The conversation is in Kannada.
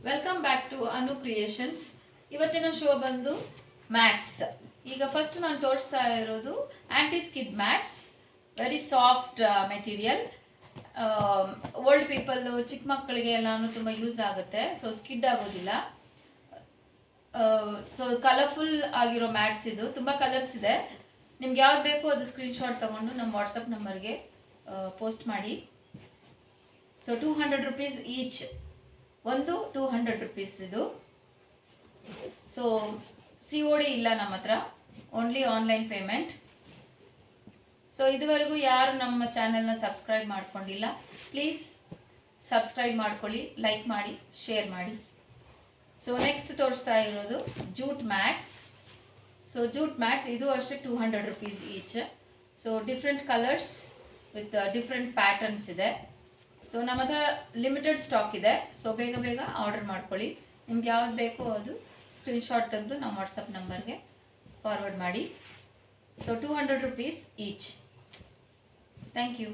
Welcome back to Anu creations. ಇವತ್ತಿನ ಶೋ ಬಂದು ಮ್ಯಾಟ್ಸ್. ಈಗ ಫಸ್ಟ್ ನಾನು ತೋರಿಸ್ತಾ ಇರೋದು anti skid mats. Very soft material. Old people, ಚಿಕ್ಕ ಮಕ್ಕಳಿಗೆ ಎಲ್ಲಾನು ತುಂಬ ಯೂಸ್ ಆಗುತ್ತೆ. ಸೊ ಸ್ಕಿಡ್ ಆಗೋದಿಲ್ಲ. ಸೊ ಕಲರ್ಫುಲ್ ಆಗಿರೋ ಮ್ಯಾಟ್ಸ್ ಇದು. ತುಂಬ ಕಲರ್ಸ್ ಇದೆ. ನಿಮ್ಗೆ ಯಾವ್ದು ಬೇಕು ಅದು ಸ್ಕ್ರೀನ್ಶಾಟ್ ತಗೊಂಡು ನಮ್ಮ ವಾಟ್ಸಪ್ ನಂಬರ್ಗೆ ಪೋಸ್ಟ್ ಮಾಡಿ. So 200 rupees each. ಒಂದು 200 rupees ಇದು. ಸೊ COD ಇಲ್ಲ ನಮ್ಮ ಹತ್ರ, ಓನ್ಲಿ ಆನ್ಲೈನ್ ಪೇಮೆಂಟ್. ಸೊ ಇದುವರೆಗೂ ಯಾರು ನಮ್ಮ ಚಾನೆಲ್ನ ಸಬ್ಸ್ಕ್ರೈಬ್ ಮಾಡ್ಕೊಂಡಿಲ್ಲ, ಪ್ಲೀಸ್ ಸಬ್ಸ್ಕ್ರೈಬ್ ಮಾಡ್ಕೊಳ್ಳಿ, ಲೈಕ್ ಮಾಡಿ, ಶೇರ್ ಮಾಡಿ. ಸೊ ನೆಕ್ಸ್ಟ್ ತೋರಿಸ್ತಾ ಇರೋದು jute mats. So jute mats ಇದು ಅಷ್ಟೇ 200 rupees each. So different colours with different patterns ಇದೆ. ಸೊ ನಮ್ಮ ಹತ್ರ ಲಿಮಿಟೆಡ್ ಸ್ಟಾಕ್ ಇದೆ. ಸೊ ಬೇಗ ಬೇಗ ಆರ್ಡರ್ ಮಾಡ್ಕೊಳ್ಳಿ. ನಿಮ್ಗೆ ಯಾವ್ದು ಬೇಕೋ ಅದು ಸ್ಕ್ರೀನ್ಶಾಟ್ ತೆಗೆದು ನಮ್ಮ ವಾಟ್ಸಪ್ ನಂಬರ್ಗೆ ಫಾರ್ವರ್ಡ್ ಮಾಡಿ. So 200 rupees each. Thank you.